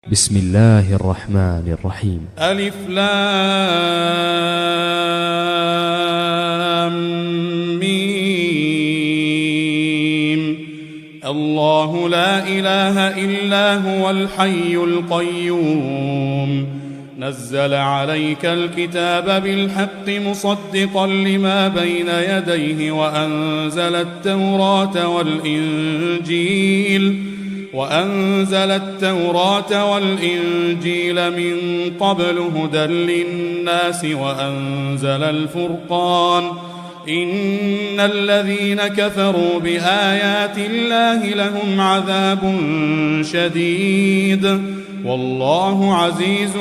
بسم الله الرحمن الرحيم. ألف لام ميم. الله لا إله إلا هو الحي القيوم نزل عليك الكتاب بالحق مصدقا لما بين يديه وأنزل التوراة والإنجيل من قبل هدى للناس وأنزل الفرقان إن الذين كفروا بآيات الله لهم عذاب شديد والله عزيز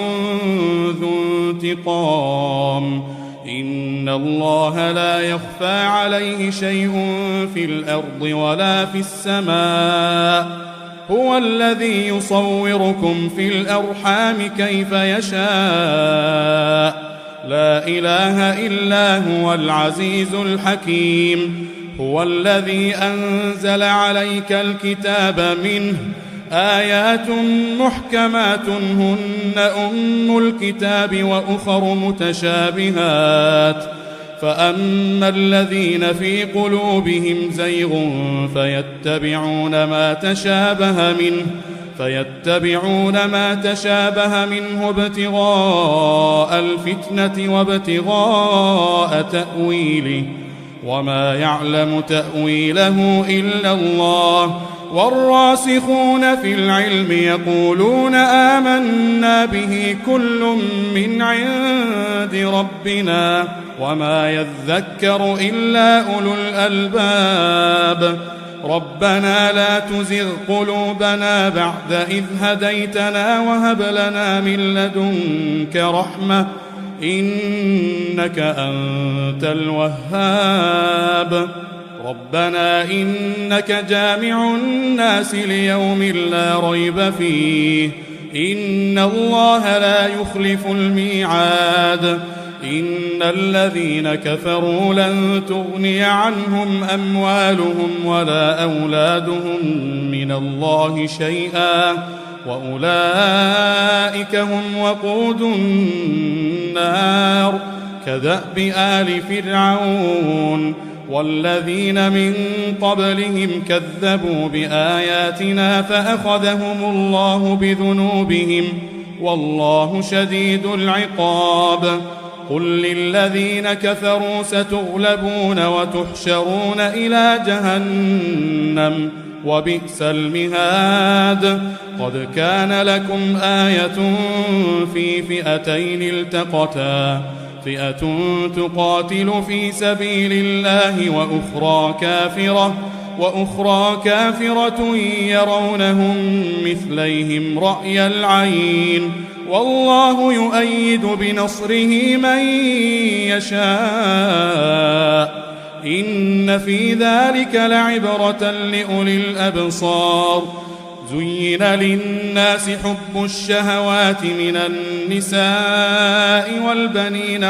ذو انتقام. إن الله لا يخفى عليه شيء في الأرض ولا في السماء هو الذي يصوركم في الأرحام كيف يشاء لا إله إلا هو العزيز الحكيم. هو الذي أنزل عليك الكتاب منه آيات محكمات هن أم الكتاب وأخر متشابهات فأما الذين في قلوبهم زيغ فيتبعون ما تشابه منه ابتغاء الفتنة وابتغاء تأويله وما يعلم تأويله إلا الله والراسخون في العلم يقولون آمنا به كل من عند ربنا وما يذكر إلا أولو الألباب. ربنا لا تزغ قلوبنا بعد إذ هديتنا وهب لنا من لدنك رحمة إنك أنت الوهاب. ربنا إنك جامع الناس ليوم لا ريب فيه إن الله لا يخلف الميعاد. إن الذين كفروا لن تغني عنهم أموالهم ولا أولادهم من الله شيئا وأولئك هم وقود النار كدأب آل فرعون والذين من قبلهم كذبوا بآياتنا فأخذهم الله بذنوبهم والله شديد العقاب. قل للذين كفروا ستغلبون وتحشرون إلى جهنم وبئس المهاد. قد كان لكم آية في فئتين التقتا فئة تقاتل في سبيل الله وأخرى كافرة يرونهم مثليهم رأي العين والله يؤيد بنصره من يشاء إن في ذلك لعبرة لأولي الأبصار. زين للناس حب الشهوات من النساء والبنين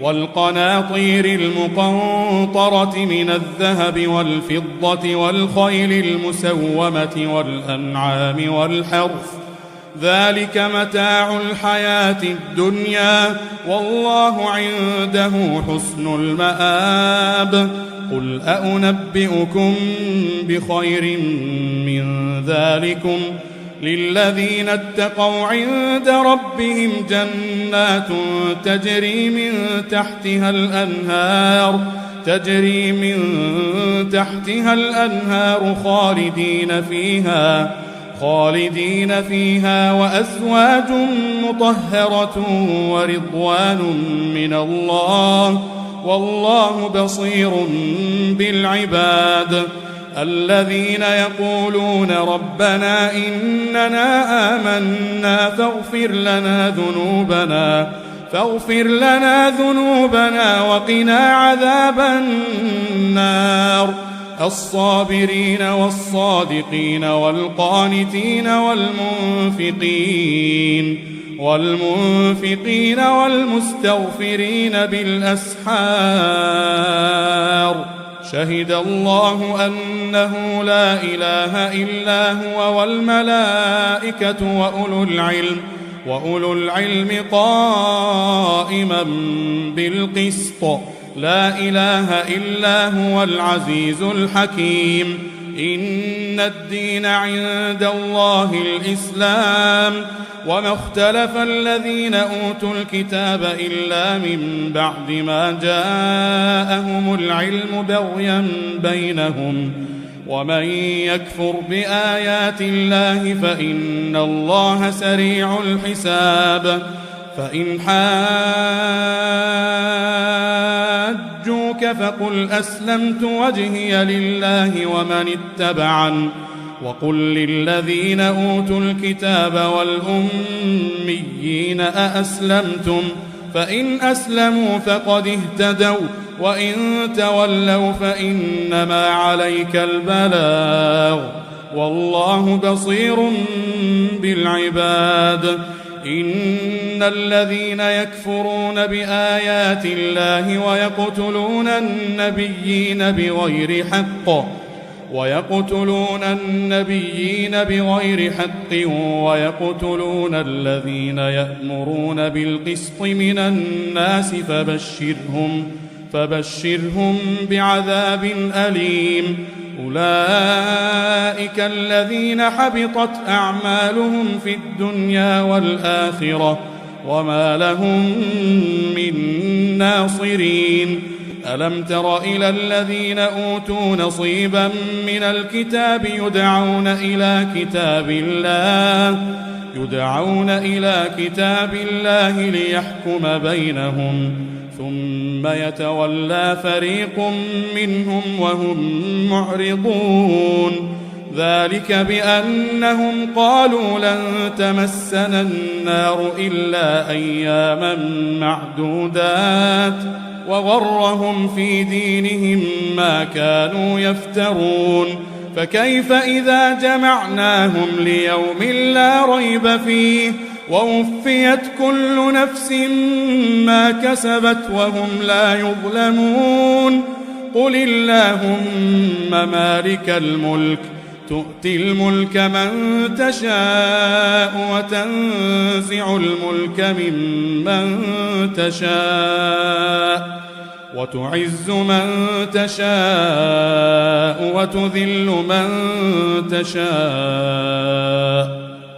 والقناطير المقنطرة من الذهب والفضة والخيل المسومة والأنعام والحرث ذلك متاع الحياة الدنيا والله عنده حسن المآب. قل أنبئكم بخير من ذلكم للذين اتقوا عند ربهم جنات تجري من تحتها الأنهار خالدين فيها وأزواج مطهرة ورضوان من الله والله بصير بالعباد. الذين يقولون ربنا إننا آمنا فاغفر لنا ذنوبنا وقنا عذاب النار. الصابرين والصادقين والقانتين والمنفقين والمستغفرين بالأسحار شهد الله أنه لا إله إلا هو والملائكة وأولو العلم قائما بالقسط لا إله إلا هو العزيز الحكيم إن الدين عند الله الإسلام وما اختلف الذين أوتوا الكتاب إلا من بعد ما جاءهم العلم بغيا بينهم ومن يكفر بآيات الله فإن الله سريع الحساب فإن حاجوك فقل أسلمت وجهي لله ومن اتبعن وقل للذين أوتوا الكتاب والأميين أأسلمتم فإن أسلموا فقد اهتدوا وإن تولوا فإنما عليك البلاغ والله بصير بالعباد إن الذين يكفرون بآيات الله ويقتلون النبيين بغير حق ويقتلون الذين يأمرون بالقسط من الناس فبشرهم بعذاب أليم أولئك الذين حبطت أعمالهم في الدنيا والآخرة وما لهم من ناصرين ألم تر إلى الذين أوتوا نصيبا من الكتاب يدعون إلى كتاب الله ليحكم بينهم ثم يتولى فريق منهم وهم معرضون ذلك بأنهم قالوا لن تمسنا النار إلا أياما معدودات وغرهم في دينهم ما كانوا يفترون فكيف إذا جمعناهم ليوم لا ريب فيه ووفيت كل نفس ما كسبت وهم لا يظلمون قل اللهم مالك الملك تؤتي الملك من تشاء وتنزع الملك ممن تشاء وتعز من تشاء وتذل من تشاء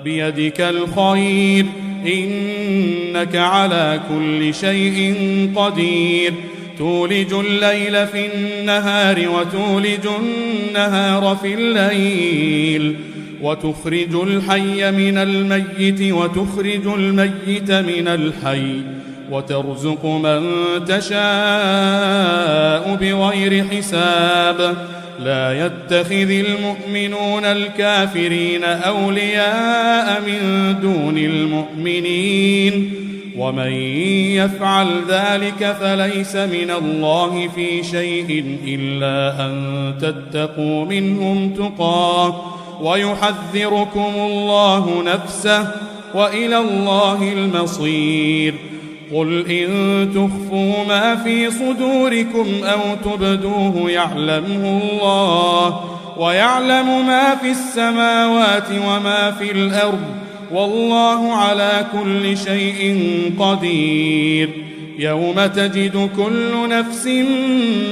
بيدك الخير إنك على كل شيء قدير تولج الليل في النهار وتولج النهار في الليل وتخرج الحي من الميت وتخرج الميت من الحي وترزق من تشاء بغير حساب لا يتخذ المؤمنون الكافرين أولياء من دون المؤمنين ومن يفعل ذلك فليس من الله في شيء إلا أن تتقوا منهم تقاه ويحذركم الله نفسه وإلى الله المصير قل إن تخفوا ما في صدوركم أو تبدوه يعلمه الله ويعلم ما في السماوات وما في الأرض والله على كل شيء قدير يوم تجد كل نفس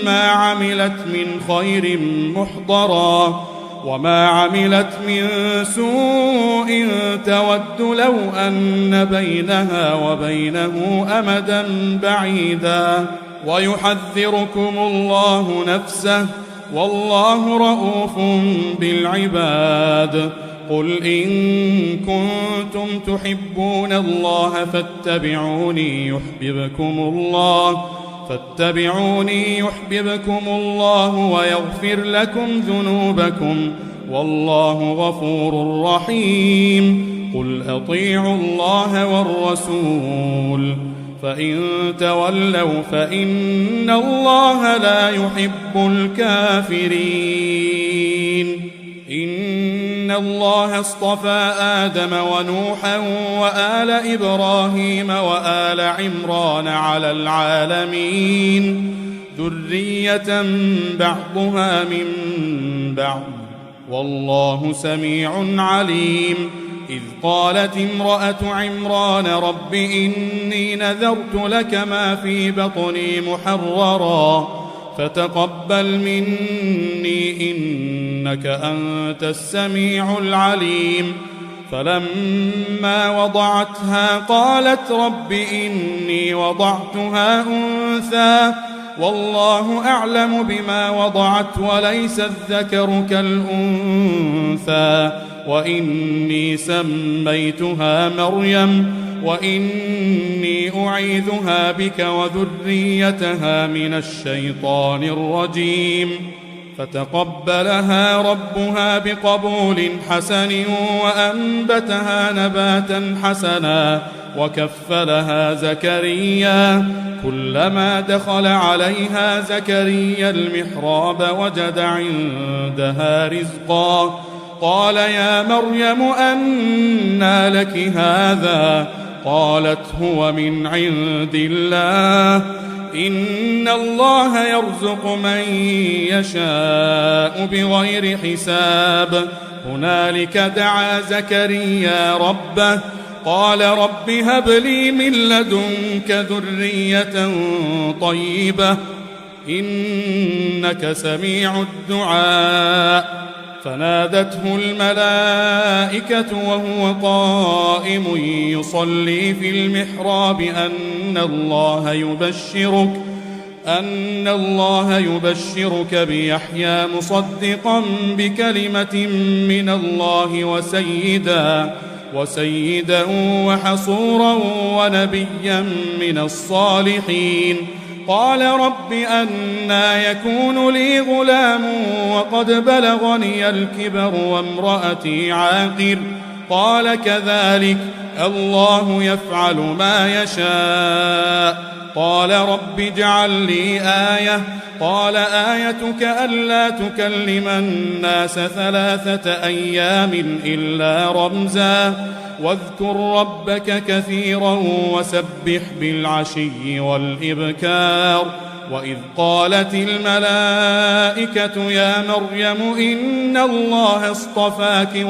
ما عملت من خير محضرا وما عملت من سوء تود لو أن بينها وبينه أمدا بعيدا ويحذركم الله نفسه والله رؤوف بالعباد قل إن كنتم تحبون الله فاتبعوني يحببكم الله ويغفر لكم ذنوبكم والله غفور رحيم قل أطيعوا الله والرسول فإن تولوا فإن الله لا يحب الكافرين إن الله اصطفى آدم ونوحا وآل إبراهيم وآل عمران على العالمين ذرية بعضها من بعض والله سميع عليم. إذ قالت امرأة عمران رب إني نذرت لك ما في بطني محررا فتقبل مني إنك أنت السميع العليم. فلما وضعتها قالت رب إني وضعتها أنثى والله أعلم بما وضعت وليس الذكر كالأنثى وإني سميتها مريم وإني أعيذها بك وذريتها من الشيطان الرجيم. فتقبلها ربها بقبول حسن وأنبتها نباتا حسنا وكفلها زكريا. كلما دخل عليها زكريا المحراب وجد عندها رزقا قال يا مريم أنى لك هذا؟ قالت هو من عند الله إن الله يرزق من يشاء بغير حساب. هنالك دعا زكريا ربه قال رب هب لي من لدنك ذرية طيبة إنك سميع الدعاء. فنادته الملائكة وهو قائم يصلي في المحراب أن الله يبشرك بيحيى مصدقا بكلمة من الله وسيدا وحصورا ونبيا من الصالحين. قال رب أنى يكون لي غلام وقد بلغني الكبر وامرأتي عاقر؟ قال كذلك الله يفعل ما يشاء. قال رب اجعل لي آية. قال آيتك ألا تكلم الناس 3 أيام إلا رمزا واذكر ربك كثيرا وسبح بالعشي والإبكار. وإذ قالت الملائكة يا مريم إن الله اصطفاك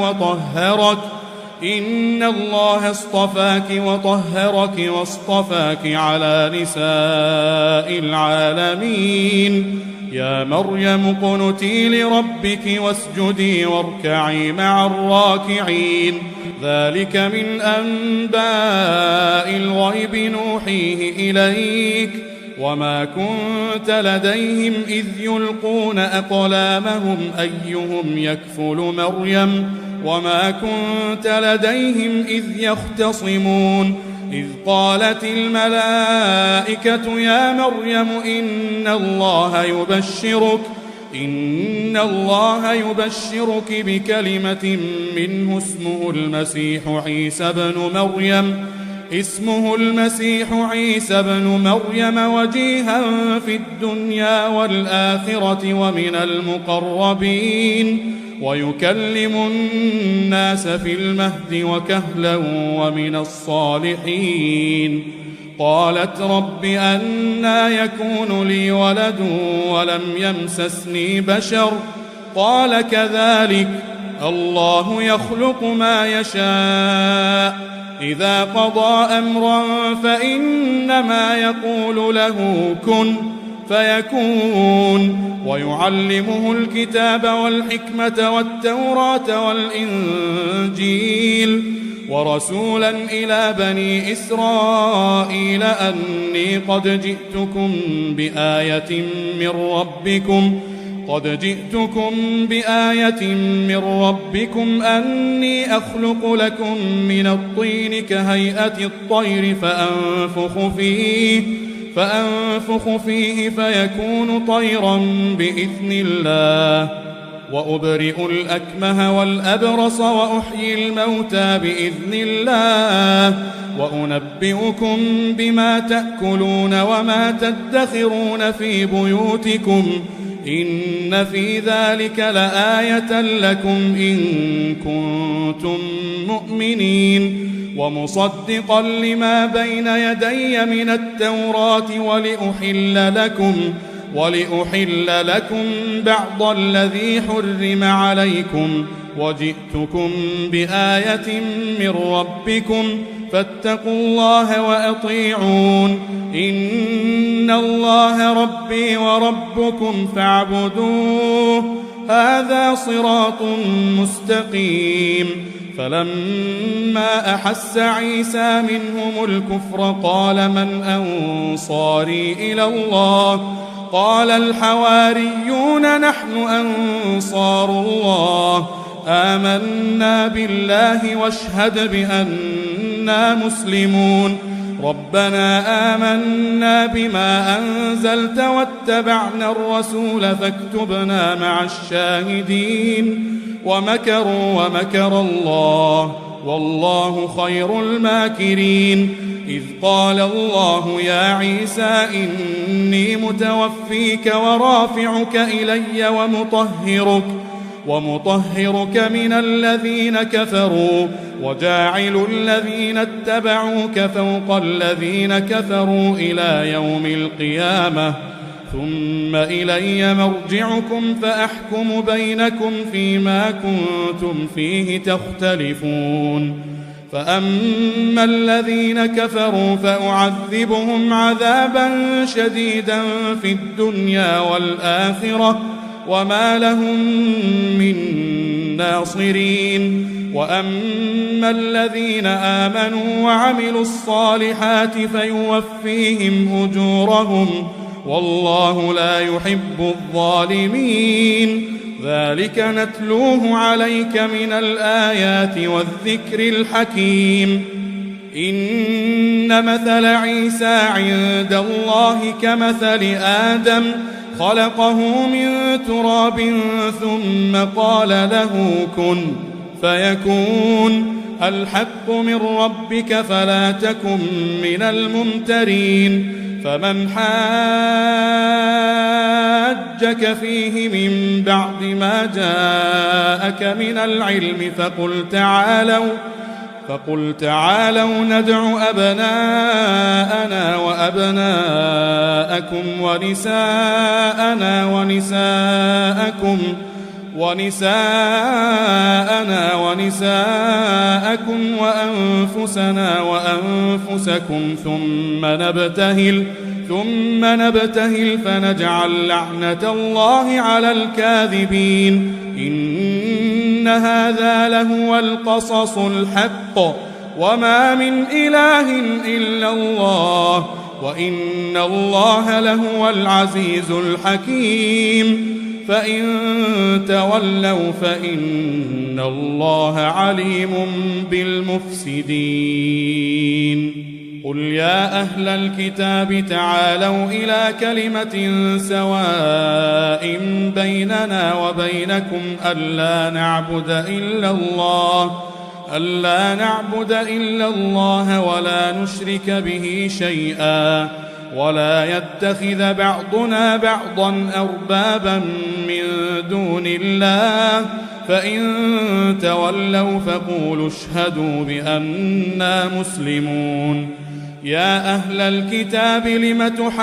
وطهرك واصطفاك على نساء العالمين. يا مريم اقنتي لربك واسجدي واركعي مع الراكعين. ذلك من أنباء الغيب نوحيه إليك وما كنت لديهم إذ يلقون أقلامهم أيهم يكفل مريم وما كنت لديهم إذ يختصمون. إذ قالت الملائكة يا مريم إن الله يبشرك بكلمة منه اسمه المسيح عيسى بن مريم وجيها في الدنيا والآخرة ومن المقربين ويكلم الناس في المهد وكهلا ومن الصالحين. قالت رب أنى يكون لي ولد ولم يمسسني بشر؟ قال كذلك الله يخلق ما يشاء إذا قضى أمرا فإنما يقول له كن فيكون. ويعلمه الكتاب والحكمة والتوراة والإنجيل ورسولا إلى بني إسرائيل أني قد جئتكم بآية من ربكم أني أخلق لكم من الطين كهيئة الطير فأنفخ فيه فيكون طيرا بإذن الله وأبرئ الأكمه والأبرص وأحيي الموتى بإذن الله وأنبئكم بما تأكلون وما تدخرون في بيوتكم إن في ذلك لآية لكم إن كنتم مؤمنين. ومصدقا لما بين يدي من التوراة ولأحل لكم بعض الذي حرم عليكم وجئتكم بآية من ربكم فاتقوا الله وأطيعون إن الله ربي وربكم فاعبدوه هذا صراط مستقيم. فلما أحس عيسى منهم الكفر قال من أنصاري إلى الله قال الحواريون نحن أنصار الله آمنا بالله واشهد بأننا مسلمون ربنا آمنا بما أنزلت واتبعنا الرسول فاكتبنا مع الشاهدين ومكروا ومكر الله والله خير الماكرين. إذ قال الله يا عيسى إني متوفيك ورافعك إلي ومطهرك من الذين كفروا وجاعل الذين اتبعوك فوق الذين كفروا إلى يوم القيامة ثم إلي مرجعكم فأحكم بينكم فيما كنتم فيه تختلفون. فأما الذين كفروا فأعذبهم عذابا شديدا في الدنيا والآخرة وما لهم من ناصرين. وأما الذين آمنوا وعملوا الصالحات فيوفيهم أجورهم والله لا يحب الظالمين. ذلك نتلوه عليك من الآيات والذكر الحكيم. إن مثل عيسى عند الله كمثل آدم خلقه من تراب ثم قال له كن فيكون الحق من ربك فلا تكن من الممترين. فمن حاجك فيه من بعد ما جاءك من العلم فقل تعالوا ندع أبناءنا وأبناءكم ونساءنا ونساءكم وأنفسنا وأنفسكم ثم نبتهل فنجعل لعنة الله على الكاذبين. إن هذا لهو القصص الحق وما من إله إلا الله وإن الله لهو العزيز الحكيم. فإن تولوا فإن الله عليم بالمفسدين. قل يا أهل الكتاب تعالوا إلى كلمة سواء بيننا وبينكم ألا نعبد إلا الله ولا نشرك به شيئا ولا يتخذ بعضنا بعضا أربابا من دون الله فإن تولوا فقولوا اشهدوا بأننا مسلمون. يا أهل الكتاب لم تحاجون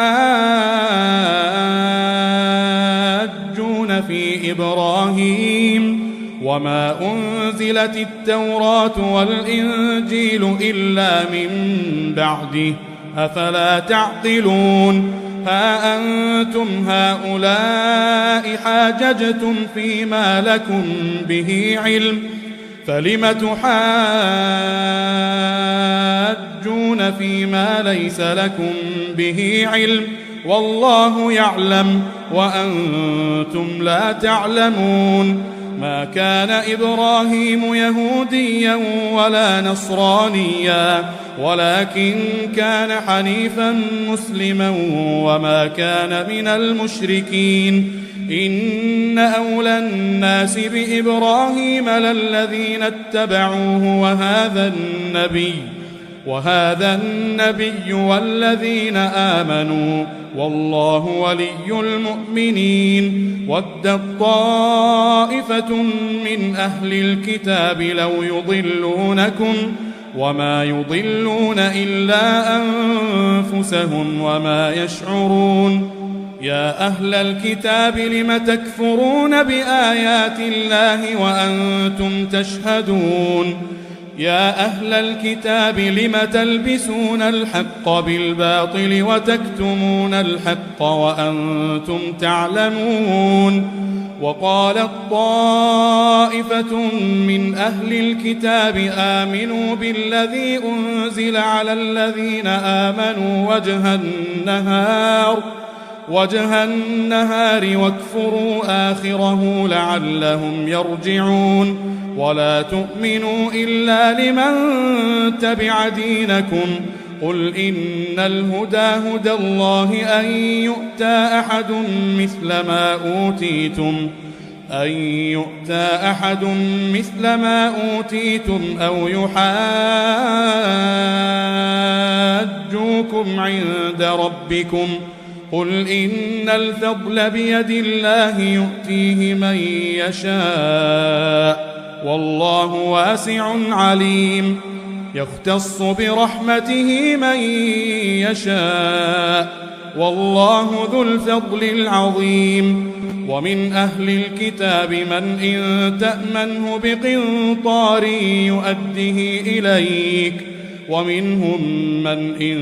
في إبراهيم وما أنزلت التوراة والإنجيل إلا من بعده أفلا تعقلون. ها أنتم هؤلاء حاججتم فيما لكم به علم فلم تحاجون فيما ليس لكم به علم والله يعلم وأنتم لا تعلمون. ما كان إبراهيم يهوديا ولا نصرانيا ولكن كان حنيفا مسلما وما كان من المشركين. إن أولى الناس بإبراهيم للذين اتبعوه وهذا النبي والذين آمنوا والله ولي المؤمنين. ودت طائفة من أهل الكتاب لو يضلونكم وما يضلون إلا أنفسهم وما يشعرون. يا أهل الكتاب لم تكفرون بآيات الله وأنتم تشهدون يا أهل الكتاب لم تلبسون الحق بالباطل وتكتمون الحق وأنتم تعلمون وقالت طائفة من أهل الكتاب آمنوا بالذي أنزل على الذين آمنوا وجه النهار واكفروا آخره لعلهم يرجعون ولا تؤمنوا إلا لمن تبع دينكم قل إن الهدى هدى الله أن يؤتى أحد مثل ما أوتيتم أو يحاجوكم عند ربكم قل إن الفضل بيد الله يؤتيه من يشاء والله واسع عليم يختص برحمته من يشاء والله ذو الفضل العظيم ومن أهل الكتاب من إن تأمنه بقنطار يؤده إليك ومنهم من إن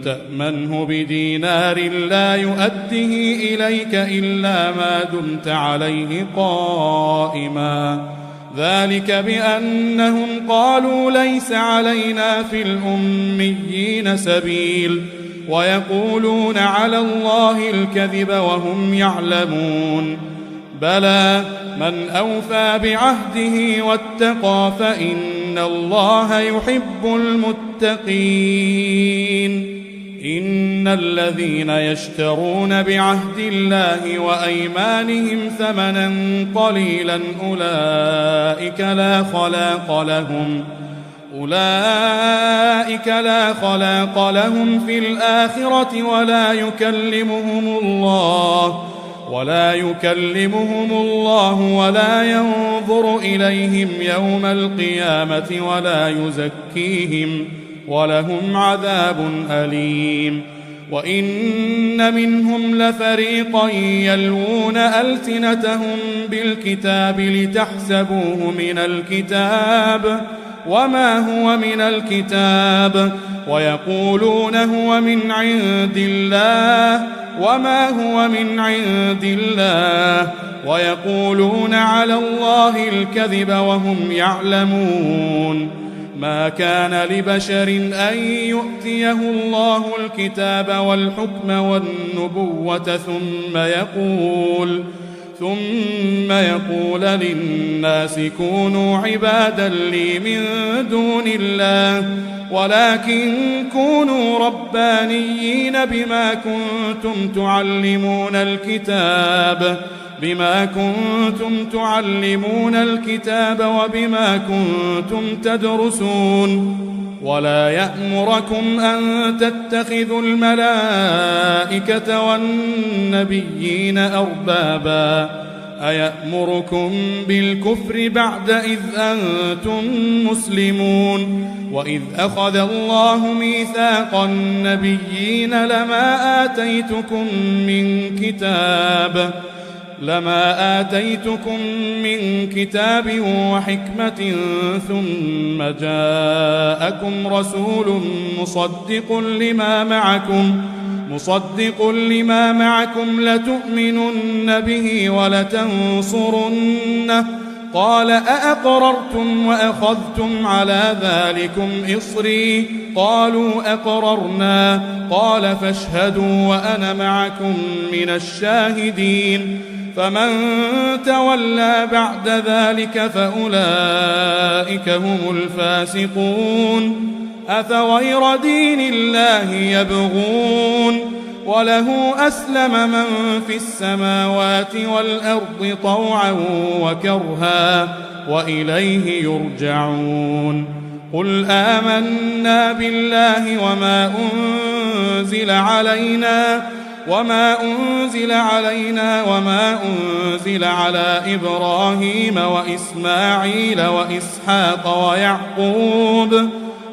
تأمنه بدينار لا يؤده إليك إلا ما دمت عليه قائما ذلك بأنهم قالوا ليس علينا في الأميين سبيل ويقولون على الله الكذب وهم يعلمون بلى من أوفى بعهده واتقى فإن الله يحب المتقين إن الذين يشترون بعهد الله وأيمانهم ثمنا قليلا أولئك لا خلاق لهم في الآخرة ولا يكلمهم الله ولا ينظر إليهم يوم القيامة ولا يزكيهم ولهم عذاب أليم وإن منهم لفريقا يلوون ألسنتهم بالكتاب لتحسبوه من الكتاب وما هو من الكتاب ويقولون هو من عند الله وما هو من عند الله ويقولون على الله الكذب وهم يعلمون ما كان لبشر أن يؤتيه الله الكتاب والحكم والنبوة ثم يقول للناس كونوا عبادا لي من دون الله ولكن كونوا ربانيين بما كنتم تعلمون الكتاب وبما كنتم تدرسون ولا يأمركم أن تتخذوا الملائكة والنبيين أربابا أيأمركم بالكفر بعد إذ أنتم مسلمون وإذ أخذ الله ميثاق النبيين لما آتيتكم من كتاب وحكمة ثم جاءكم رسول مصدق لما معكم لتؤمنن به ولتنصرنه قال أأقررتم وأخذتم على ذلكم إصري قالوا أقررنا قال فاشهدوا وأنا معكم من الشاهدين فمن تولى بعد ذلك فأولئك هم الفاسقون أفغير دين الله يبغون وله أسلم من في السماوات والأرض طوعا وكرها وإليه يرجعون قل آمنا بالله وما أنزل علينا وما أنزل علينا وما أنزل على إبراهيم وإسماعيل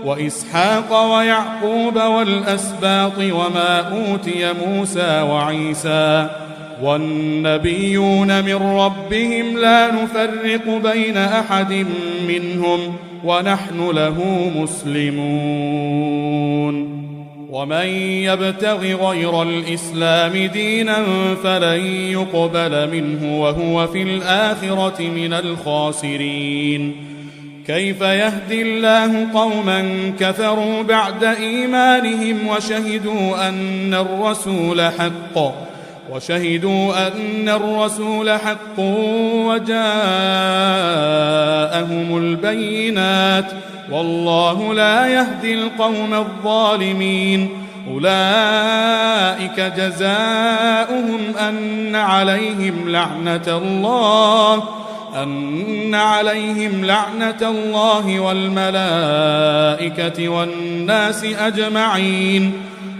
وإسحاق ويعقوب والأسباط وما أوتي موسى وعيسى والنبيون من ربهم لا نفرق بين أحد منهم ونحن له مسلمون. ومن يبتغ غير الإسلام دينا فلن يقبل منه وهو في الآخرة من الخاسرين. كيف يهدي الله قوما كفروا بعد إيمانهم وشهدوا أن الرسول حق وجاءهم البينات والله لا يهدي القوم الظالمين. أولئك جزاؤهم أن عليهم لعنة الله والملائكة والناس أجمعين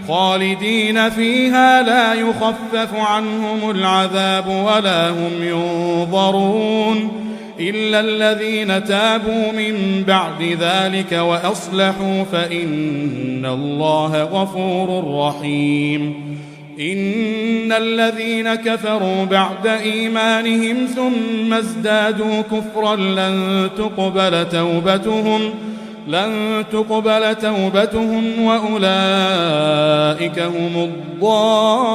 خالدين فيها لا يخفف عنهم العذاب ولا هم ينظرون إلا الذين تابوا من بعد ذلك وأصلحوا فإن الله غفور رحيم. إن الذين كفروا بعد إيمانهم ثم ازدادوا كفرا لن تقبل توبتهم وأولئك هم الضالون.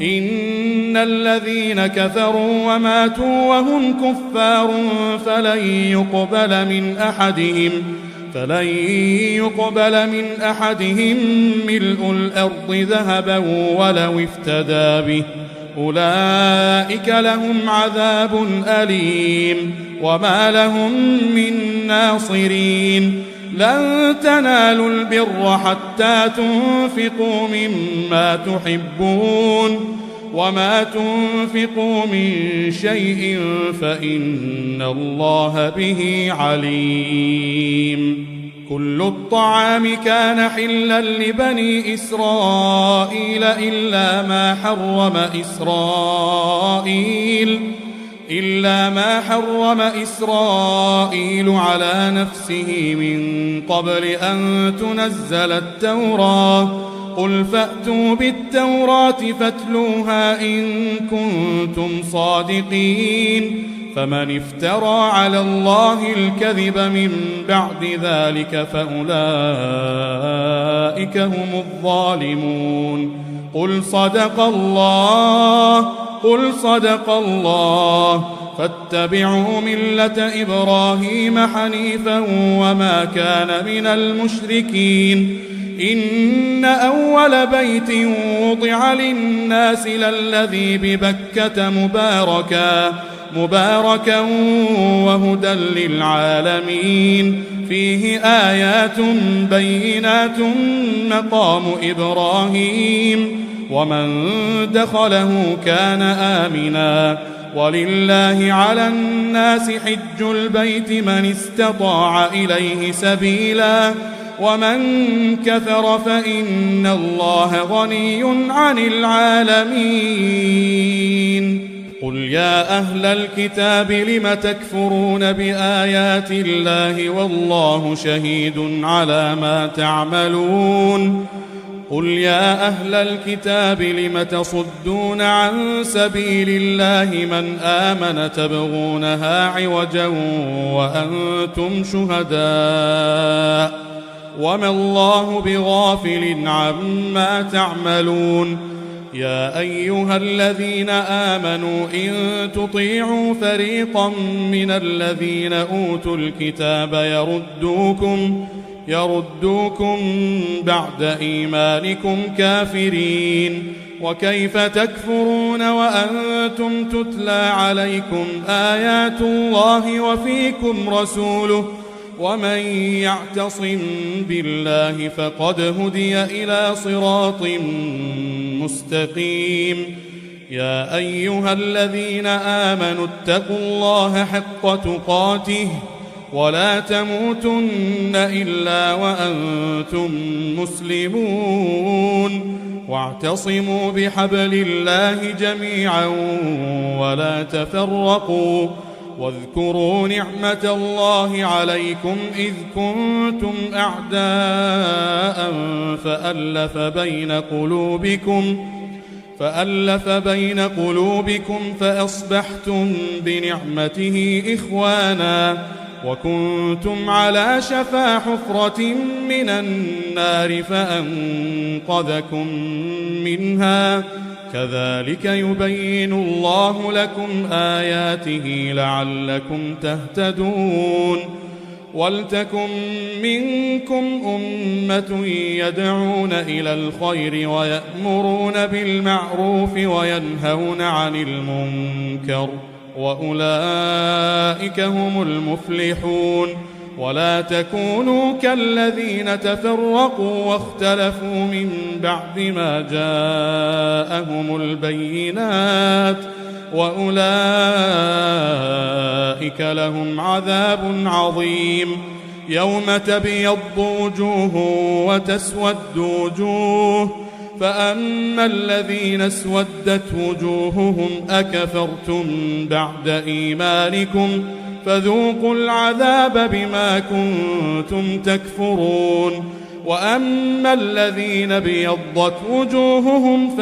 إن الذين كفروا وماتوا وهم كفار فلن يقبل من أحدهم ملء الأرض ذهبا ولو افتدى به أولئك لهم عذاب أليم وما لهم من ناصرين. لن تنالوا البر حتى تنفقوا مما تحبون وما تنفقوا من شيء فإن الله به عليم. كل الطعام كان حلا لبني إسرائيل إلا ما حرم إسرائيل على نفسه من قبل أن تنزل التوراة. قل فأتوا بالتوراة فاتلوها إن كنتم صادقين. فمن افترى على الله الكذب من بعد ذلك فأولئك هم الظالمون. قل صدق الله فاتبعوا ملة إبراهيم حنيفا وما كان من المشركين. إن أول بيت وضع للناس للذي ببكة مباركا وهدى للعالمين فيه آيات بينات مقام إبراهيم ومن دخله كان آمنا. ولله على الناس حج البيت من استطاع إليه سبيلا ومن كفر فإن الله غني عن العالمين. قل يا أهل الكتاب لم تكفرون بآيات الله والله شهيد على ما تعملون. قل يا أهل الكتاب لم تصدون عن سبيل الله من آمن تبغونها عوجا وأنتم شهداء وما الله بغافل عما تعملون. يا أيها الذين آمنوا إن تطيعوا فريقا من الذين أوتوا الكتاب يردوكم بعد إيمانكم كافرين. وكيف تكفرون وأنتم تتلى عليكم آيات الله وفيكم رسوله ومن يعتصم بالله فقد هدي إلى صراط مستقيم. يا أيها الذين آمنوا اتقوا الله حق تقاته ولا تموتن إلا وأنتم مسلمون واعتصموا بحبل الله جميعا ولا تفرقوا واذكروا نعمة الله عليكم إذ كنتم أعداء فألف بين قلوبكم فأصبحتم بنعمته إخوانا وكنتم على شفا حفرة من النار فأنقذكم منها كذلك يبين الله لكم آياته لعلكم تهتدون ولتكن منكم أمة يدعون إلى الخير ويأمرون بالمعروف وينهون عن المنكر وأولئك هم المفلحون ولا تكونوا كالذين تفرقوا واختلفوا من بعد ما جاءهم البينات وأولئك لهم عذاب عظيم يوم تبيض وجوه وتسود وجوه فأما الذين اسودت وجوههم أكفرتم بعد إيمانكم فذوقوا العذاب بما كنتم تكفرون وأما الذين بيضت وجوههم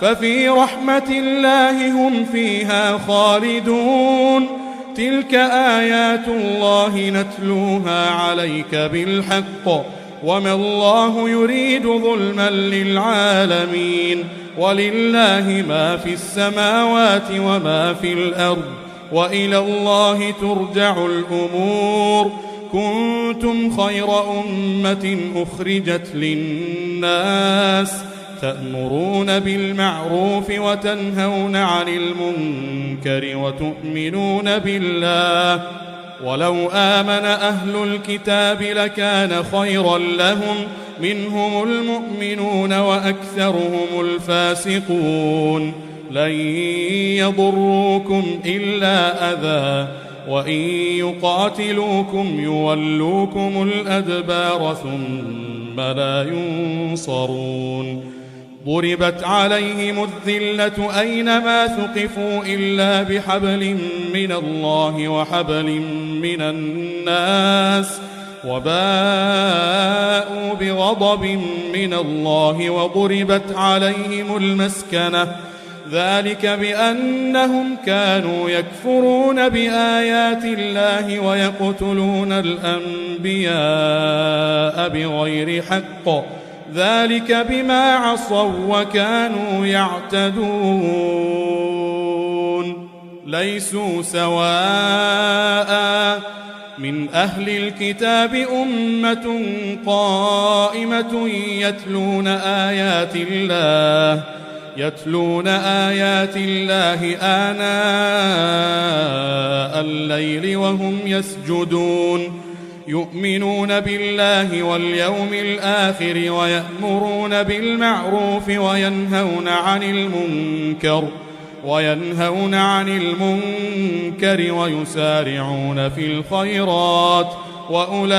ففي رحمة الله هم فيها خالدون تلك آيات الله نتلوها عليك بالحق وما الله يريد ظلما للعالمين ولله ما في السماوات وما في الأرض وإلى الله ترجع الأمور كنتم خير أمة أخرجت للناس تأمرون بالمعروف وتنهون عن المنكر وتؤمنون بالله ولو آمن أهل الكتاب لكان خيرا لهم منهم المؤمنون وأكثرهم الفاسقون لن يضروكم إلا أذى وإن يقاتلوكم يولوكم الأدبار ثم لا ينصرون ضربت عليهم الذلة أينما ثقفوا إلا بحبل من الله وحبل من الناس وباءوا بغضب من الله وضربت عليهم المسكنة ذلك بأنهم كانوا يكفرون بآيات الله ويقتلون الأنبياء بغير حق ذلك بما عصوا وكانوا يعتدون ليسوا سواء من أهل الكتاب أمة قائمة يتلون آيات الله آناء الليل وهم يسجدون يؤمنون بالله واليوم الآخر ويأمرون بالمعروف وينهون عن المنكر ويسارعون في الخيرات وأولئك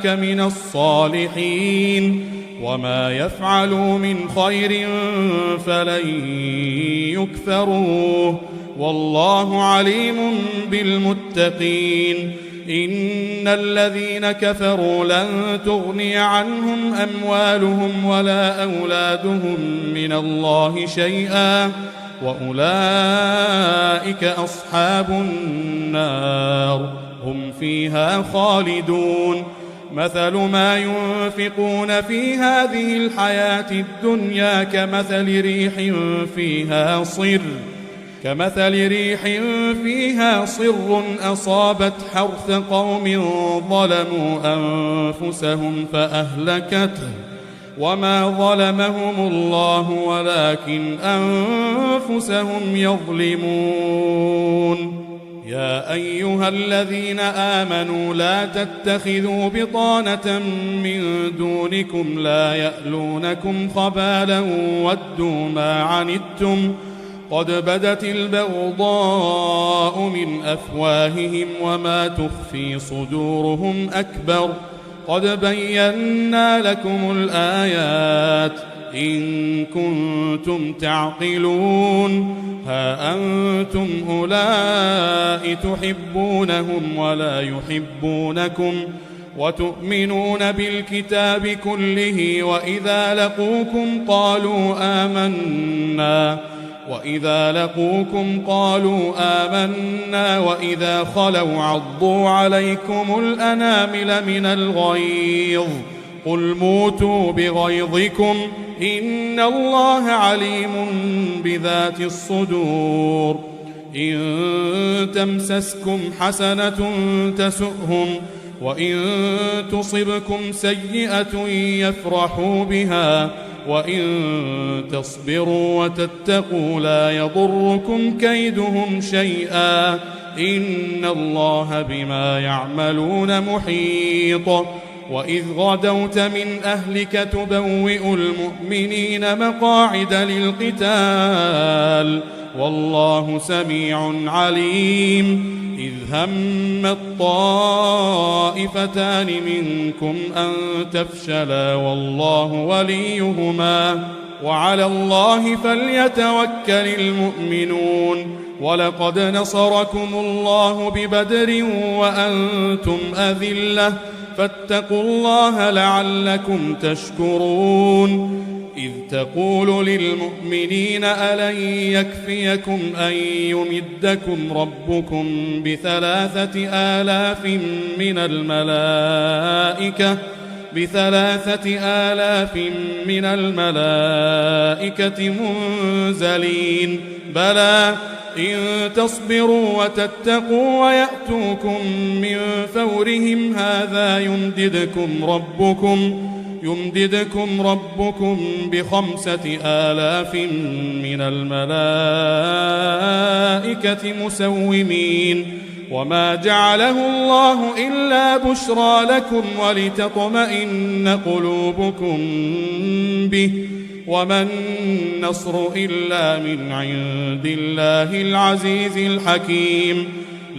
من الصالحين وما يفعلوا من خير فلن يكفروه والله عليم بالمتقين إن الذين كفروا لن تغني عنهم أموالهم ولا أولادهم من الله شيئا وأولئك أصحاب النار هم فيها خالدون مثل ما ينفقون في هذه الحياة الدنيا كمثل ريح فيها صر أصابت حرث قوم ظلموا أنفسهم فأهلكته وما ظلمهم الله ولكن أنفسهم يظلمون يا أيها الذين آمنوا لا تتخذوا بطانة من دونكم لا يألونكم خبالا ودوا ما عنتم قد بدت البغضاء من أفواههم وما تخفي صدورهم أكبر قد بينا لكم الآيات إن كنتم تعقلون ها أنتم أولئك تحبونهم ولا يحبونكم وتؤمنون بالكتاب كله وإذا لقوكم قالوا آمنا وإذا خلوا عضوا عليكم الأنامل من الغيظ قل موتوا بغيظكم إن الله عليم بذات الصدور إن تمسسكم حسنة تسؤهم وإن تصبكم سيئة يفرحوا بها وإن تصبروا وتتقوا لا يضركم كيدهم شيئا إن الله بما يعملون محيط وإذ غدوت من أهلك تبوئ المؤمنين مقاعد للقتال والله سميع عليم إذ هم الطائفتان منكم أن تفشلا والله وليهما وعلى الله فليتوكل المؤمنون ولقد نصركم الله ببدر وأنتم أذلة فاتقوا الله لعلكم تشكرون إذ تقول للمؤمنين ألن يكفيكم أن يمدكم ربكم ب3,000 من الملائكة منزلين بلى إن تصبروا وتتقوا ويأتوكم من فورهم هذا يمددكم ربكم ب5,000 من الملائكة مسومين وما جعله الله إلا بشرى لكم ولتطمئن قلوبكم به وما النصر إلا من عند الله العزيز الحكيم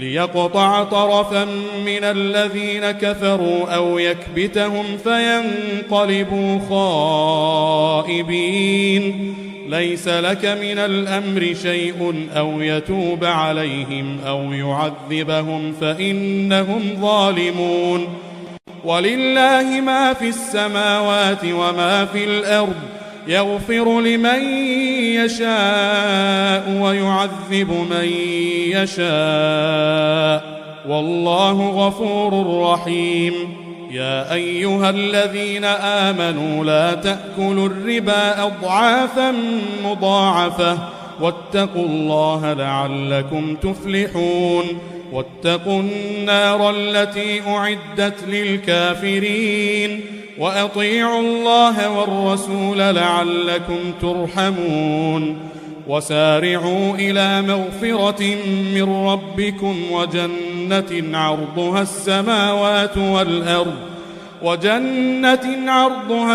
ليقطع طرفا من الذين كفروا أو يكبتهم فينقلبوا خائبين ليس لك من الأمر شيء أو يتوب عليهم أو يعذبهم فإنهم ظالمون ولله ما في السماوات وما في الأرض يغفر لمن يشاء ويعذب من يشاء والله غفور رحيم يا أيها الذين آمنوا لا تأكلوا الربا أضعافا مضاعفة واتقوا الله لعلكم تفلحون واتقوا النار التي أعدت للكافرين وأطيعوا الله والرسول لعلكم ترحمون وسارعوا إلى مغفرة من ربكم وجنة عرضها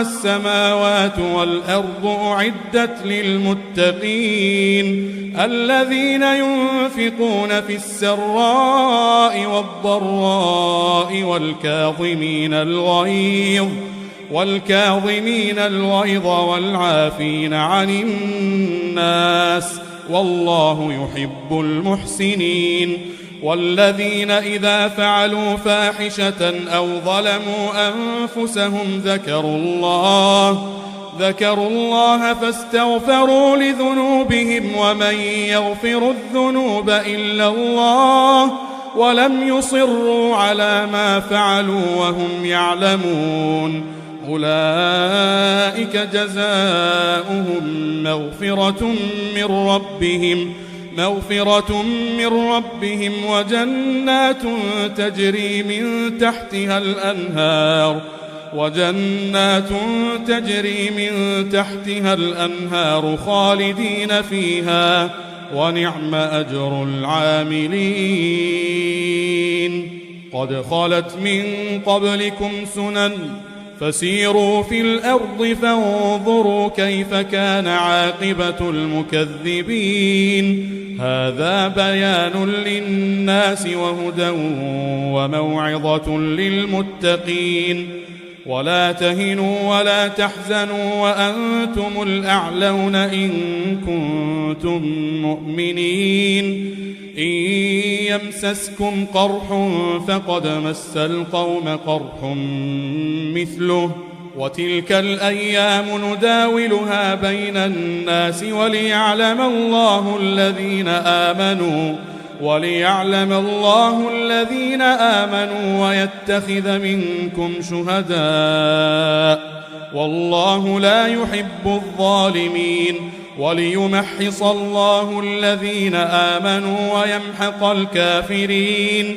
السماوات والأرض أعدت للمتقين الذين ينفقون في السراء والضراء والكاظمين الغيظ والعافين عن الناس والله يحب المحسنين والذين إذا فعلوا فاحشة أو ظلموا أنفسهم ذكروا الله فاستغفروا لذنوبهم ومن يغفر الذنوب إلا الله ولم يصروا على ما فعلوا وهم يعلمون أولئك جزاؤهم مغفرة من ربهم وجنات تجري من تحتها الأنهار خالدين فيها ونعم أجر العاملين قد خلت من قبلكم سنن فسيروا في الأرض فانظروا كيف كان عاقبة المكذبين. هذا بيان للناس وهدى وموعظة للمتقين. ولا تهنوا ولا تحزنوا وأنتم الأعلون إن كنتم مؤمنين. إن يمسسكم قرح فقد مس القوم قرح مثله وتلك الأيام نداولها بين الناس وليعلم الله الذين آمنوا ويتخذ منكم شهداء والله لا يحب الظالمين وليمحص الله الذين آمنوا ويمحق الكافرين.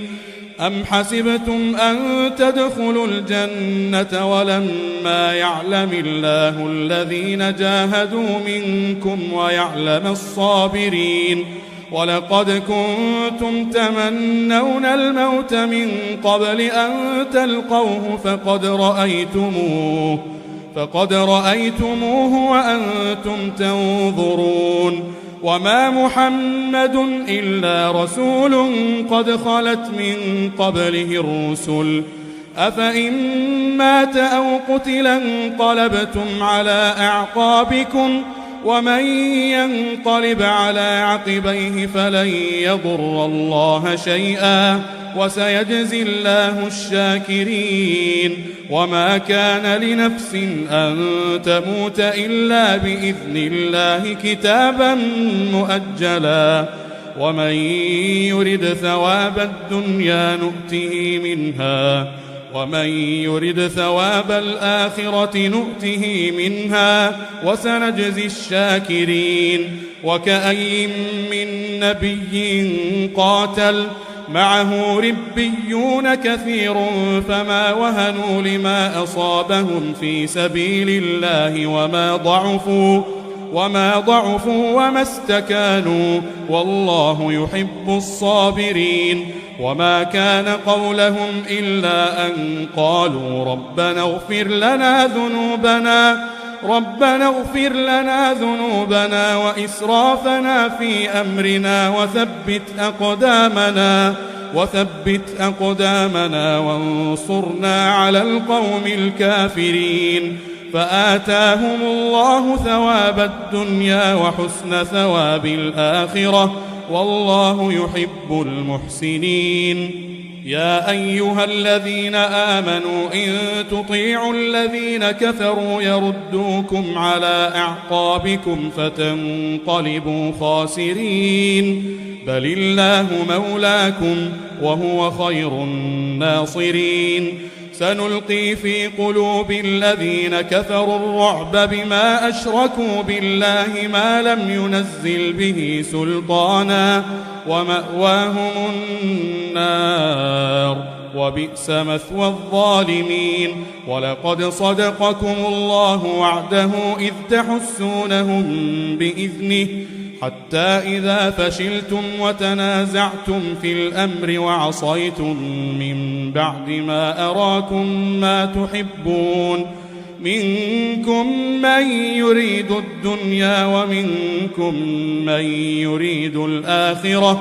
أم حسبتم أن تدخلوا الجنة ولما يعلم الله الذين جاهدوا منكم ويعلم الصابرين. ولقد كنتم تمنون الموت من قبل أن تلقوه فقد رأيتموه وأنتم تنظرون. وما محمد إلا رسول قد خلت من قبله الرسل أفإن مات أو قتل انقلبتم على أعقابكم ومن ينقلب على عقبيه فلن يضر الله شيئا وسيجزي الله الشاكرين. وما كان لنفس أن تموت إلا بإذن الله كتابا مؤجلا ومن يرد ثواب الدنيا نؤته منها ومن يرد ثواب الآخرة نؤته منها وسنجزي الشاكرين. وكأي من نبي قاتل معه ربيون كثير فما وهنوا لما أصابهم في سبيل الله وما ضعفوا وما استكانوا والله يحب الصابرين. وما كان قولهم إلا أن قالوا ربنا اغفر لنا ذنوبنا وإسرافنا في أمرنا وثبت أقدامنا وانصرنا على القوم الكافرين. فآتاهم الله ثواب الدنيا وحسن ثواب الآخرة والله يحب المحسنين. يا أيها الذين آمنوا إن تطيعوا الذين كفروا يردوكم على أعقابكم فتنقلبوا خاسرين. بل الله مولاكم وهو خير الناصرين. سنلقي في قلوب الذين كفروا الرعب بما أشركوا بالله ما لم ينزل به سلطانا ومأواهم النار وبئس مثوى الظالمين. ولقد صدقكم الله وعده إذ تحسونهم بإذنه حتى إذا فشلتم وتنازعتم في الأمر وعصيتم من بعد ما أراكم ما تحبون منكم من يريد الدنيا ومنكم من يريد الآخرة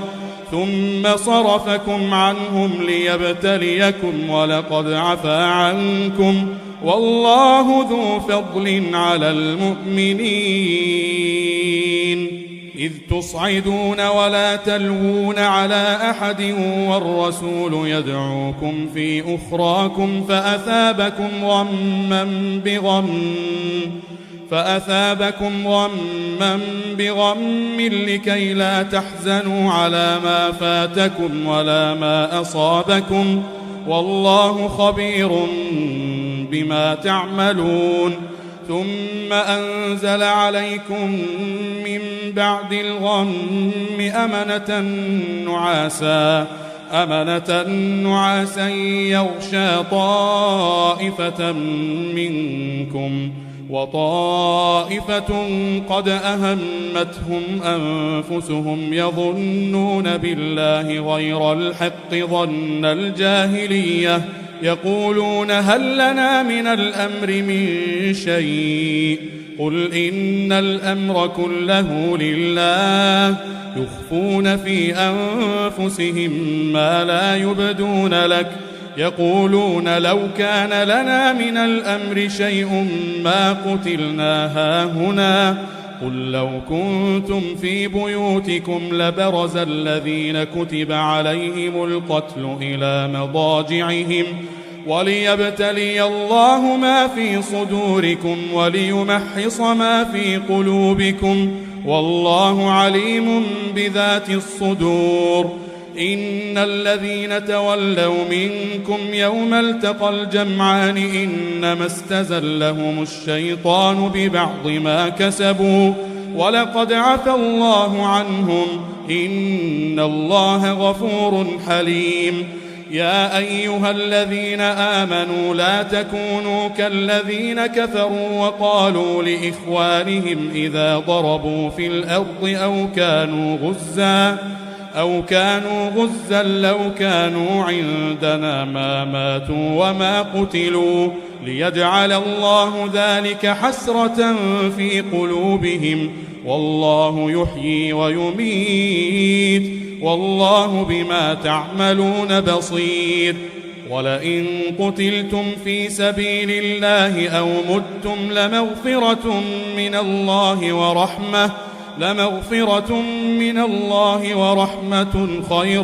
ثم صرفكم عنهم ليبتليكم ولقد عفا عنكم والله ذو فضل على المؤمنين. إذ تصعدون ولا تلوون على أحد والرسول يدعوكم في أخراكم فأثابكم غما بغم لكي لا تحزنوا على ما فاتكم ولا ما أصابكم والله خبير بما تعملون. ثم أنزل عليكم من بعد الغم أمنة نعاسا يغشى طائفة منكم وطائفة قد أهمتهم أنفسهم يظنون بالله غير الحق ظن الجاهلية يقولون هل لنا من الأمر من شيء قل إن الأمر كله لله يخفون في أنفسهم ما لا يبدون لك يقولون لو كان لنا من الأمر شيء ما قتلنا هاهنا قل لو كنتم في بيوتكم لبرز الذين كتب عليهم القتل إلى مضاجعهم وليبتلي الله ما في صدوركم وليمحص ما في قلوبكم والله عليم بذات الصدور إن الذين تولوا منكم يوم التقى الجمعان إنما استزلهم الشيطان ببعض ما كسبوا ولقد عفى الله عنهم إن الله غفور حليم يا أيها الذين آمنوا لا تكونوا كالذين كفروا وقالوا لإخوانهم إذا ضربوا في الأرض أو كانوا غزا لو كانوا عندنا ما ماتوا وما قتلوا ليجعل الله ذلك حسرة في قلوبهم والله يحيي ويميت والله بما تعملون بصير ولئن قتلتم في سبيل الله أو متم لمغفرة من الله ورحمة خير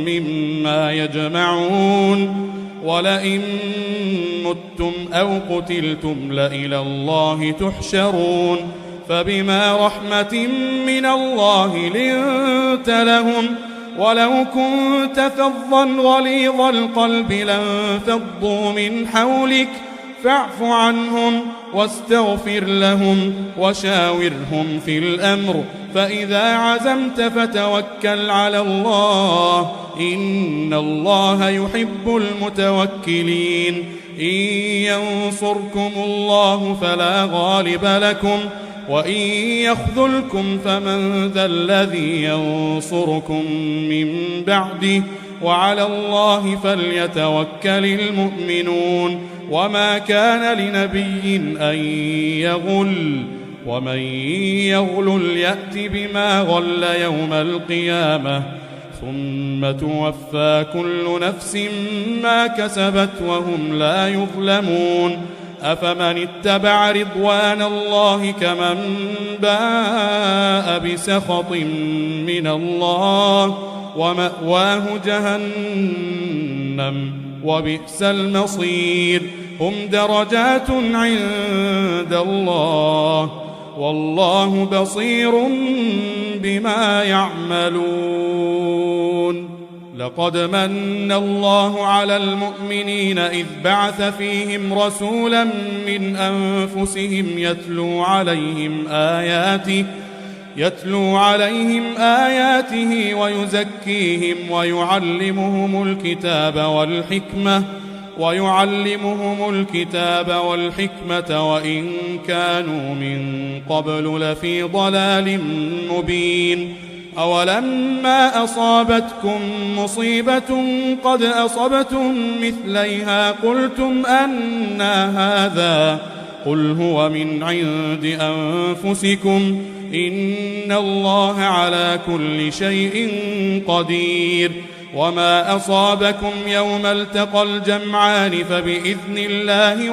مما يجمعون ولئن متم أو قتلتم لإلى الله تحشرون فبما رحمة من الله لنت لهم ولو كنت فظا غليظ القلب لانفضوا من حولك فاعف عنهم واستغفر لهم وشاورهم في الأمر فإذا عزمت فتوكل على الله إن الله يحب المتوكلين إن ينصركم الله فلا غالب لكم وإن يخذلكم فمن ذا الذي ينصركم من بعده وعلى الله فليتوكل المؤمنون وما كان لنبي أن يغل ومن يغل يأت بما غل يوم القيامة ثم توفى كل نفس ما كسبت وهم لا يظلمون أفمن اتبع رضوان الله كمن باء بسخط من الله ومأواه جهنم وبئس المصير هم درجات عند الله والله بصير بما يعملون لقد من الله على المؤمنين إذ بعث فيهم رسولا من أنفسهم يتلو عليهم آياته ويزكيهم ويعلمهم الكتاب والحكمة وإن كانوا من قبل لفي ضلال مبين أولما أصابتكم مصيبة قد أصبتم مثليها قلتم أنى هذا قل هو من عند أنفسكم إن الله على كل شيء قدير وما أصابكم يوم التقى الجمعان فبإذن الله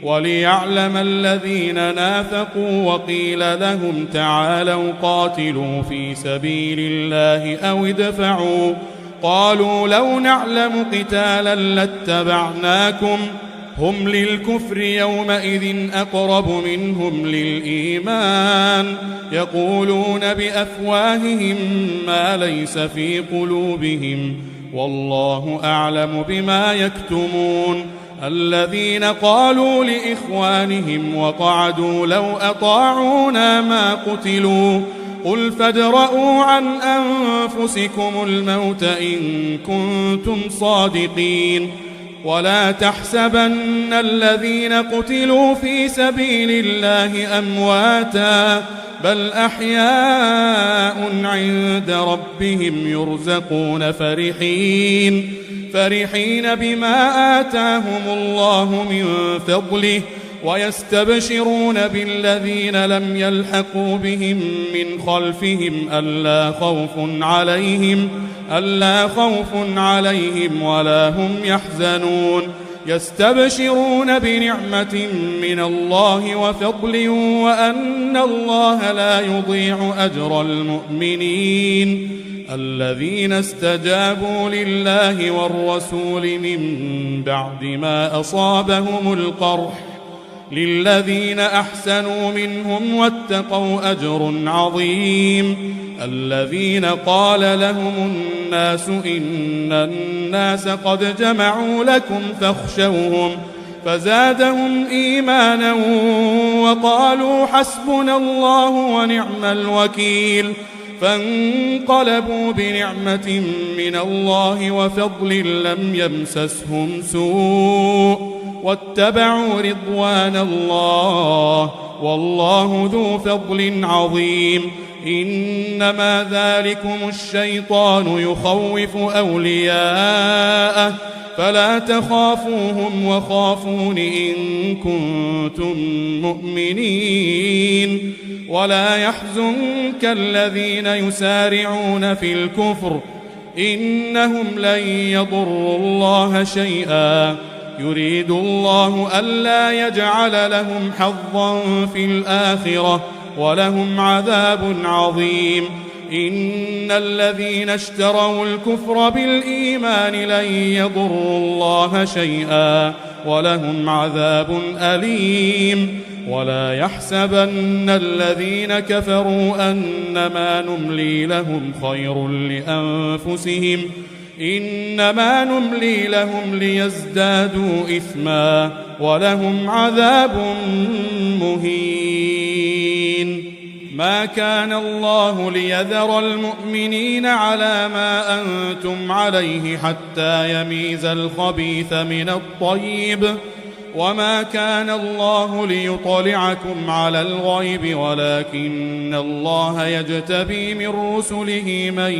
وليعلم الذين نافقوا وقيل لهم تعالوا قاتلوا في سبيل الله أو ادفعوا قالوا لو نعلم قتالا لاتبعناكم هم للكفر يومئذ أقرب منهم للإيمان يقولون بأفواههم ما ليس في قلوبهم والله أعلم بما يكتمون الذين قالوا لإخوانهم وقعدوا لو أطاعونا ما قتلوا قل فادرءوا عن أنفسكم الموت إن كنتم صادقين ولا تحسبن الذين قتلوا في سبيل الله أمواتا بل أحياء عند ربهم يرزقون فرحين بما آتاهم الله من فضله ويستبشرون بالذين لم يلحقوا بهم من خلفهم ألا خوف عليهم ولا هم يحزنون يستبشرون بنعمة من الله وفضل وأن الله لا يضيع أجر المؤمنين الذين استجابوا لله والرسول من بعد ما أصابهم القرح للذين أحسنوا منهم واتقوا أجر عظيم الذين قال لهم الناس إن الناس قد جمعوا لكم فاخشوهم فزادهم إيمانا وقالوا حسبنا الله ونعم الوكيل فانقلبوا بنعمة من الله وفضل لم يمسسهم سوء واتبعوا رضوان الله والله ذو فضل عظيم إنما ذلكم الشيطان يخوف أولياءه فلا تخافوهم وخافون إن كنتم مؤمنين ولا يحزنك الذين يسارعون في الكفر إنهم لن يضروا الله شيئا يريد الله ألا يجعل لهم حظا في الآخرة ولهم عذاب عظيم إن الذين اشتروا الكفر بالإيمان لن يضروا الله شيئا ولهم عذاب أليم ولا يحسبن الذين كفروا أنما نملي لهم خير لأنفسهم إنما نملي لهم ليزدادوا إثما ولهم عذاب مهين ما كان الله ليذر المؤمنين على ما أنتم عليه حتى يميز الخبيث من الطيب وما كان الله ليطلعكم على الغيب ولكن الله يجتبي من رسله من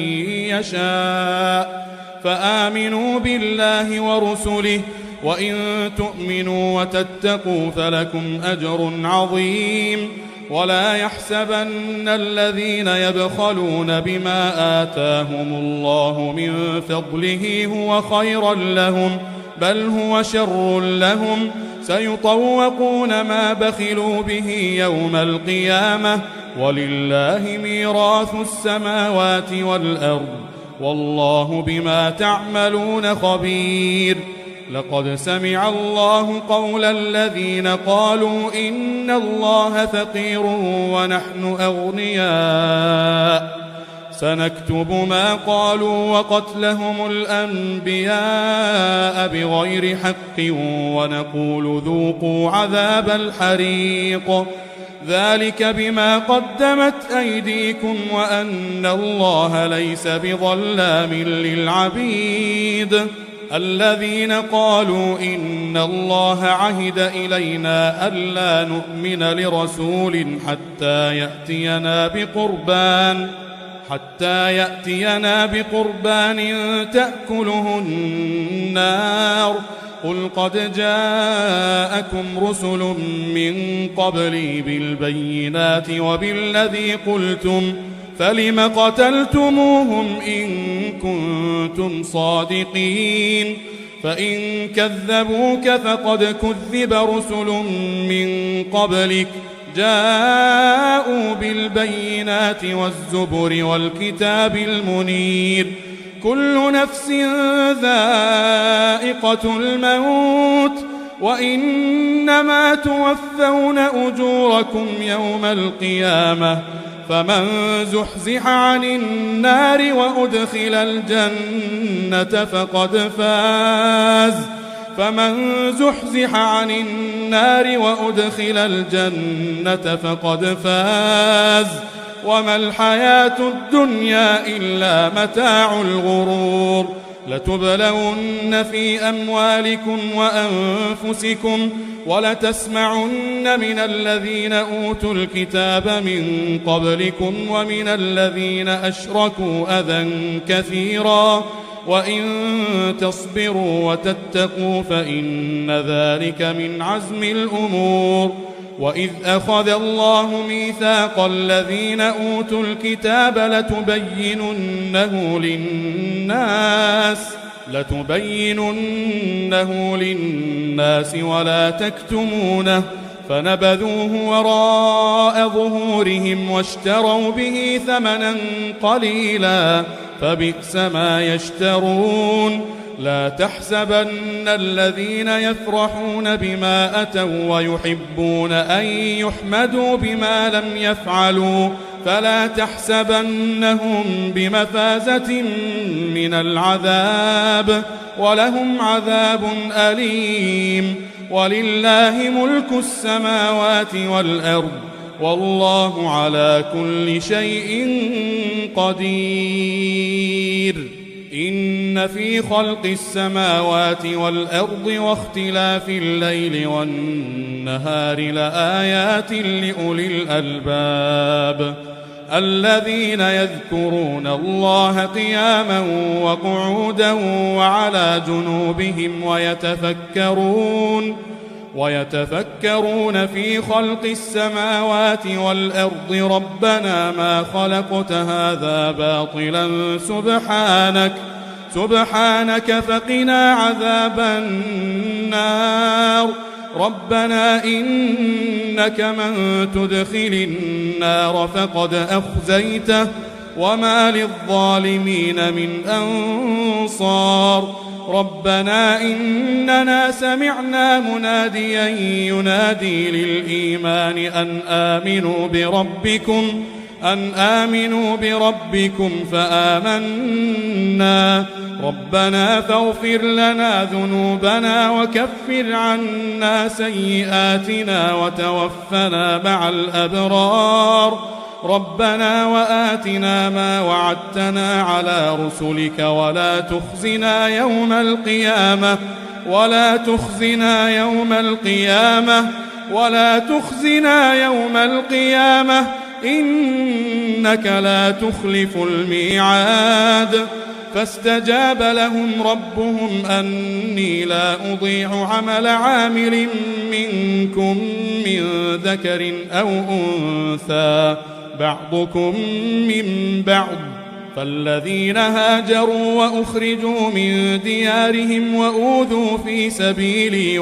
يشاء فآمنوا بالله ورسله وإن تؤمنوا وتتقوا فلكم أجر عظيم ولا يحسبن الذين يبخلون بما آتاهم الله من فضله هو خيرا لهم بل هو شر لهم سيطوقون ما بخلوا به يوم القيامة ولله ميراث السماوات والأرض والله بما تعملون خبير لقد سمع الله قول الذين قالوا إن الله فقير ونحن أغنياء سنكتب ما قالوا وقتلهم الأنبياء بغير حق ونقول ذوقوا عذاب الحريق ذلك بما قدمت أيديكم وأن الله ليس بظلام للعبيد الذين قالوا إن الله عهد إلينا ألا نؤمن لرسول حتى يأتينا بقربان تأكله النار قل قد جاءكم رسل من قبلي بالبينات وبالذي قلتم فلم قتلتموهم إن كنتم صادقين فإن كذبوك فقد كذب رسل من قبلك جاءوا بالبينات والزبر والكتاب المنير كل نفس ذائقة الموت وإنما توفون أجوركم يوم القيامة فمن زحزح عن النار وأدخل الجنة فقد فاز وما الحياة الدنيا إلا متاع الغرور لتبلون في أموالكم وأنفسكم ولتسمعن من الذين أوتوا الكتاب من قبلكم ومن الذين أشركوا أذى كثيرا وإن تصبروا وتتقوا فإن ذلك من عزم الأمور. وإذ أخذ الله ميثاق الذين أوتوا الكتاب لتبيننه للناس ولا تكتمونه فنبذوه وراء ظهورهم واشتروا به ثمنا قليلا فبئس ما يشترون. لا تحسبن الذين يفرحون بما أتوا ويحبون أن يحمدوا بما لم يفعلوا فلا تحسبنهم بمفازة من العذاب ولهم عذاب أليم. ولله ملك السماوات والأرض والله على كل شيء قدير. إن في خلق السماوات والأرض واختلاف الليل والنهار لآيات لأولي الألباب الذين يذكرون الله قياما وقعودا وعلى جنوبهم ويتفكرون في خلق السماوات والأرض ربنا ما خلقت هذا باطلا سبحانك فقنا عذاب النار. ربنا إنك من تدخل النار فقد أخزيته وما للظالمين من أنصار. ربنا إننا سمعنا مناديا ينادي للإيمان أن آمنوا بربكم فآمنا. ربنا فاغفر لنا ذنوبنا وكفر عنا سيئاتنا وتوفنا مع الأبرار. ربنا وآتنا ما وعدتنا على رسلك ولا تخزنا يوم القيامة إنك لا تخلف الميعاد. فاستجاب لهم ربهم أني لا أضيع عمل عامل منكم من ذكر أو أنثى بعضكم من بعض. فالذين هاجروا وأخرجوا من ديارهم وأوذوا في سبيلي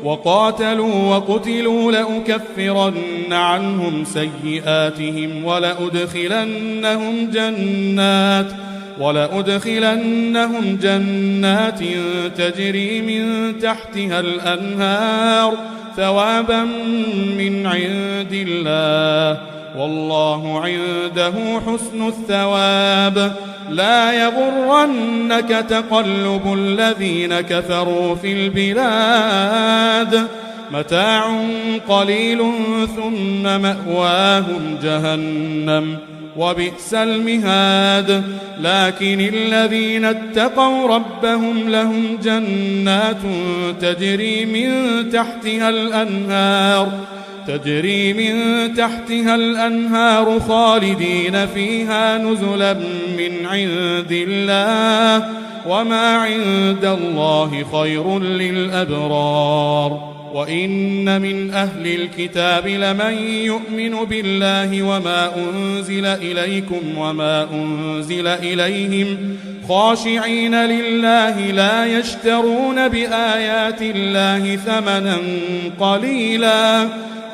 وقاتلوا لأكفرن عنهم سيئاتهم ولأدخلنهم جنات تجري من تحتها الأنهار ثوابا من عند الله والله عنده حسن الثواب. لا يغرنك تقلب الذين كفروا في البلاد متاع قليل ثم مأواهم جهنم وبئس المهاد. لكن الذين اتقوا ربهم لهم جنات تجري من تحتها الأنهار خالدين فيها نزلا من عند الله وما عند الله خير للأبرار. وإن من أهل الكتاب لمن يؤمن بالله وما أنزل إليكم وما أنزل إليهم خاشعين لله لا يشترون بآيات الله ثمنا قليلا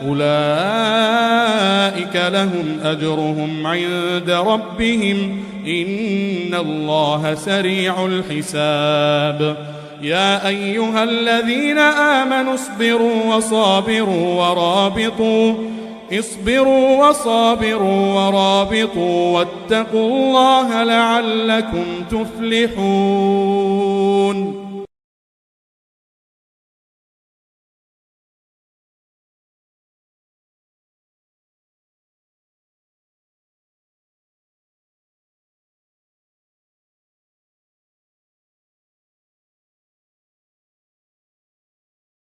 أولئك لهم أجرهم عند ربهم إن الله سريع الحساب. يا أيها الذين آمنوا اصبروا وصابروا ورابطوا واتقوا الله لعلكم تفلحون.